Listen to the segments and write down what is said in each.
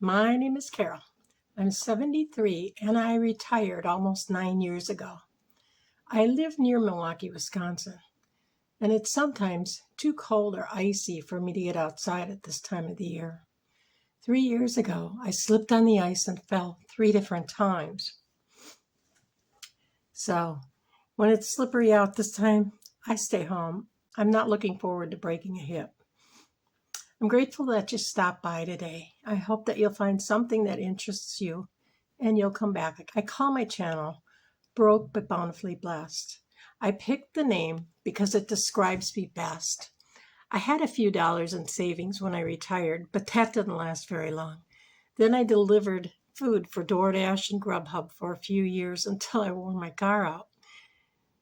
My name is Carol. I'm 73 and I retired almost 9 years ago. I live near Milwaukee, Wisconsin, and it's sometimes too cold or icy for me to get outside at this time of the year. 3 years ago, I slipped on the ice and fell 3 different times. So when it's slippery out this time, I stay home. I'm not looking forward to breaking a hip. I'm grateful that you stopped by today. I hope that you'll find something that interests you and you'll come back. I call my channel Broke but Bountifully Blessed. I picked the name because it describes me best. I had a few dollars in savings when I retired, but that didn't last very long. Then I delivered food for DoorDash and Grubhub for a few years until I wore my car out.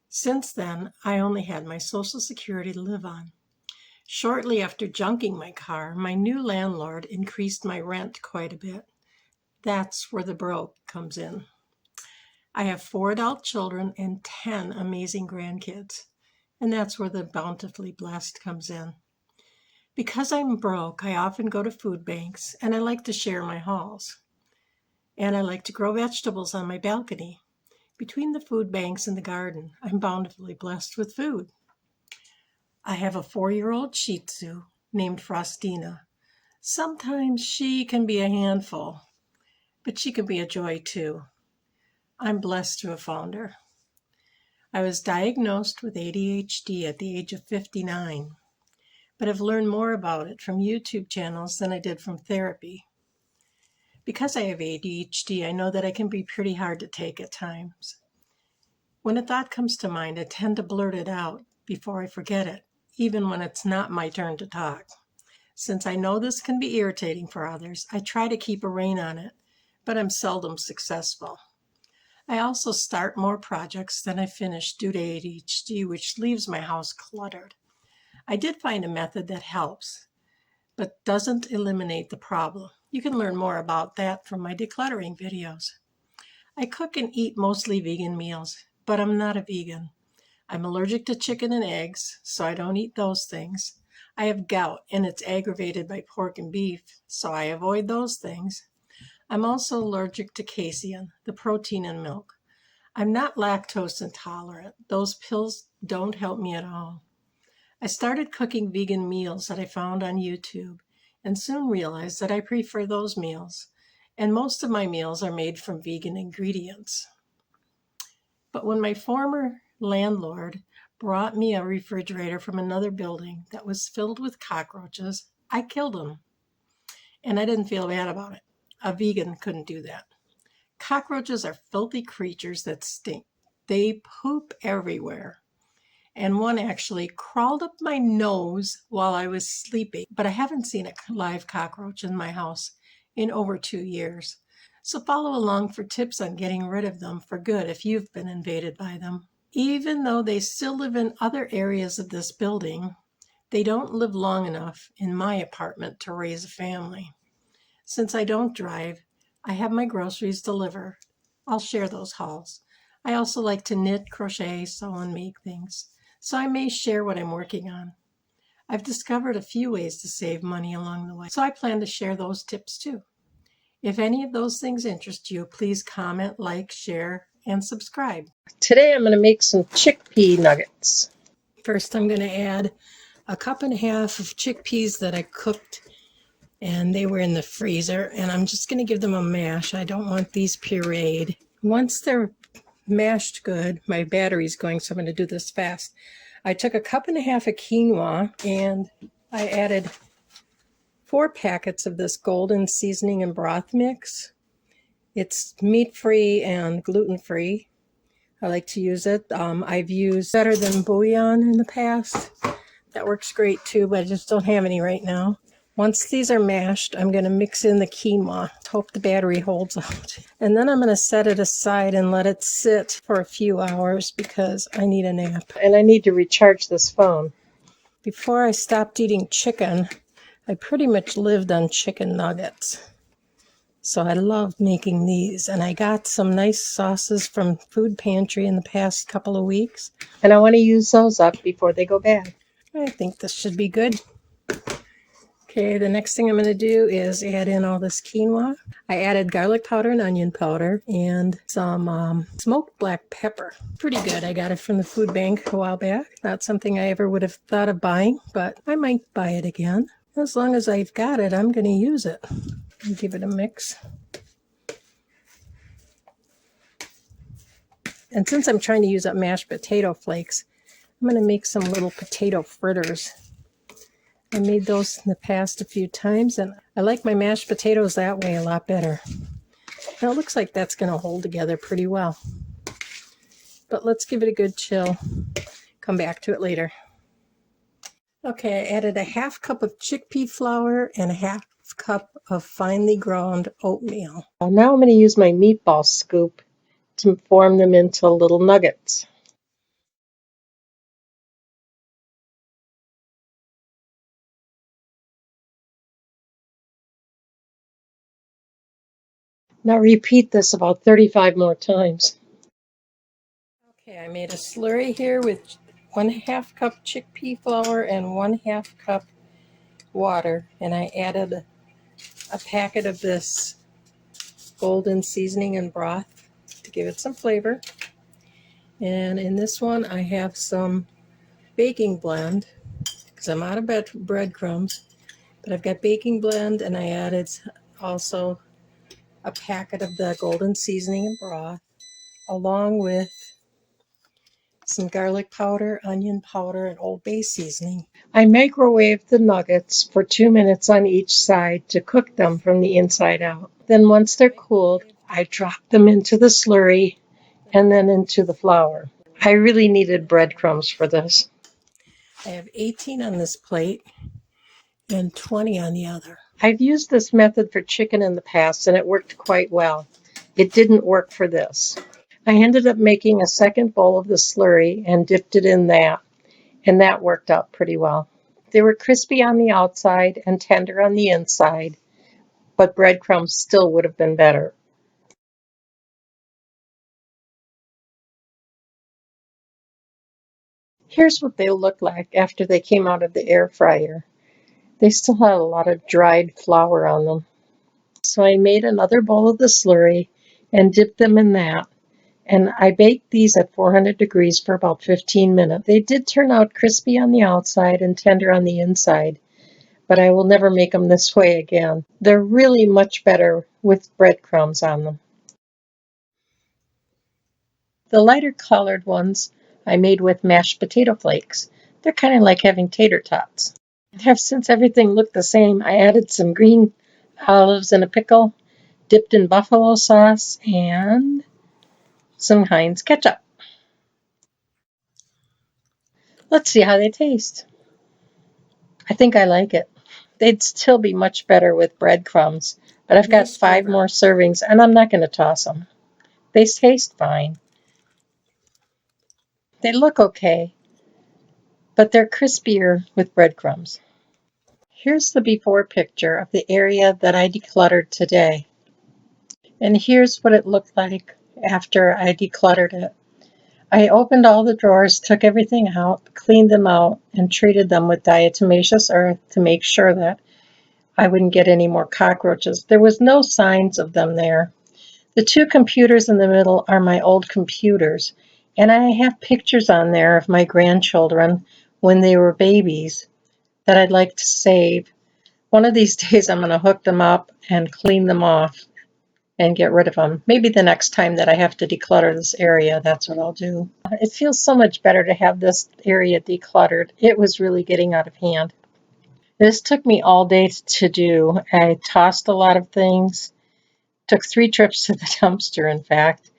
Since then, I only had my Social Security to live on. Shortly after junking my car, my new landlord increased my rent quite a bit. That's where the broke comes in. I have 4 adult children and 10 amazing grandkids, and that's where the Bountifully Blessed comes in. Because I'm broke, I often go to food banks, and I like to share my hauls. And I like to grow vegetables on my balcony. Between the food banks and the garden, I'm bountifully blessed with food. I have a 4-year-old Shih Tzu named Frostina. Sometimes she can be a handful, but she can be a joy too. I'm blessed to have found her. I was diagnosed with ADHD at the age of 59, but I've learned more about it from YouTube channels than I did from therapy. Because I have ADHD, I know that I can be pretty hard to take at times. When a thought comes to mind, I tend to blurt it out before I forget it, even when it's not my turn to talk. Since I know this can be irritating for others, I try to keep a rein on it, but I'm seldom successful. I also start more projects than I finish due to ADHD, which leaves my house cluttered. I did find a method that helps, but doesn't eliminate the problem. You can learn more about that from my decluttering videos. I cook and eat mostly vegan meals, but I'm not a vegan. I'm allergic to chicken and eggs, so I don't eat those things. I have gout, and it's aggravated by pork and beef, so I avoid those things. I'm also allergic to casein, the protein in milk. I'm not lactose intolerant. Those pills don't help me at all. I started cooking vegan meals that I found on YouTube and soon realized that I prefer those meals, and most of my meals are made from vegan ingredients. But when my former landlord brought me a refrigerator from another building that was filled with cockroaches, I killed him. And I didn't feel bad about it. A vegan couldn't do that. Cockroaches are filthy creatures that stink. They poop everywhere. And one actually crawled up my nose while I was sleeping. But I haven't seen a live cockroach in my house in over 2 years. So follow along for tips on getting rid of them for good if you've been invaded by them. Even though they still live in other areas of this building, they don't live long enough in my apartment to raise a family. Since I don't drive, I have my groceries delivered. I'll share those hauls. I also like to knit, crochet, sew, and make things, so I may share what I'm working on. I've discovered a few ways to save money along the way, so I plan to share those tips too. If any of those things interest you, please comment, like, share, and subscribe. Today I'm going to make some chickpea nuggets. First I'm going to add a 1.5 cups of chickpeas that I cooked, and they were in the freezer, and I'm just going to give them a mash. I don't want these pureed. Once they're mashed good, my battery's going, so I'm going to do this fast. I took a 1.5 cups of quinoa, and I added 4 packets of this golden seasoning and broth mix. It's meat-free and gluten-free. I like to use it. I've used Better Than Bouillon in the past. That works great too, but I just don't have any right now. Once these are mashed, I'm going to mix in the quinoa. Hope the battery holds out. And then I'm going to set it aside and let it sit for a few hours because I need a nap. And I need to recharge this phone. Before I stopped eating chicken, I pretty much lived on chicken nuggets. So I loved making these. And I got some nice sauces from Food Pantry in the past couple of weeks. And I want to use those up before they go bad. I think this should be good. Okay, the next thing I'm going to do is add in all this quinoa. I added garlic powder and onion powder and some smoked black pepper. Pretty good. I got it from the food bank a while back. Not something I ever would have thought of buying, but I might buy it again. As long as I've got it, I'm going to use it. Give it a mix. And since I'm trying to use up mashed potato flakes, I'm going to make some little potato fritters. I made those in the past a few times, and I like my mashed potatoes that way a lot better. Now it looks like that's going to hold together pretty well. But let's give it a good chill. Come back to it later. Okay, I added a half cup of chickpea flour and a half cup of finely ground oatmeal. Now I'm going to use my meatball scoop to form them into little nuggets. Now repeat this about 35 more times. Okay, I made a slurry here with 1/2 cup chickpea flour and 1/2 cup water, and I added a packet of this golden seasoning and broth to give it some flavor. And in this one I have some baking blend because I'm out of breadcrumbs, but I've got baking blend, and I added also a packet of the golden seasoning and broth along with some garlic powder, onion powder, and Old Bay seasoning. I microwaved the nuggets for 2 minutes on each side to cook them from the inside out. Then once they're cooled, I drop them into the slurry and then into the flour. I really needed breadcrumbs for this. I have 18 on this plate and 20 on the other. I've used this method for chicken in the past and it worked quite well. It didn't work for this. I ended up making a second bowl of the slurry and dipped it in that, and that worked out pretty well. They were crispy on the outside and tender on the inside, but breadcrumbs still would have been better. Here's what they look like after they came out of the air fryer. They still had a lot of dried flour on them. So I made another bowl of the slurry and dipped them in that. And I baked these at 400 degrees for about 15 minutes. They did turn out crispy on the outside and tender on the inside, but I will never make them this way again. They're really much better with breadcrumbs on them. The lighter colored ones I made with mashed potato flakes. They're kind of like having tater tots. Since everything looked the same, I added some green olives and a pickle, dipped in buffalo sauce, and some Heinz ketchup. Let's see how they taste. I think I like it. They'd still be much better with breadcrumbs, but I've got 5 more servings and I'm not going to toss them. They taste fine. They look okay, but they're crispier with breadcrumbs. Here's the before picture of the area that I decluttered today. And here's what it looked like after I decluttered it. I opened all the drawers, took everything out, cleaned them out, and treated them with diatomaceous earth to make sure that I wouldn't get any more cockroaches. There was no signs of them there. The 2 computers in the middle are my old computers, and I have pictures on there of my grandchildren when they were babies that I'd like to save. One of these days I'm going to hook them up and clean them off and get rid of them. Maybe the next time that I have to declutter this area, that's what I'll do. It feels so much better to have this area decluttered. It was really getting out of hand. This took me all day to do. I tossed a lot of things, took 3 trips to the dumpster, in fact,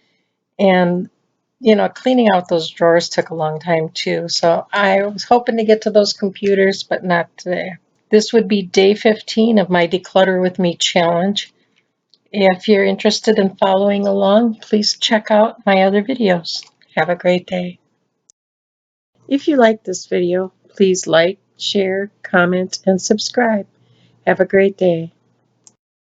and cleaning out those drawers took a long time too. So I was hoping to get to those computers, but not today. This would be day 15 of my Declutter With Me challenge. If you're interested in following along, please check out my other videos. Have a great day. If you like this video, please like, share, comment, and subscribe. Have a great day.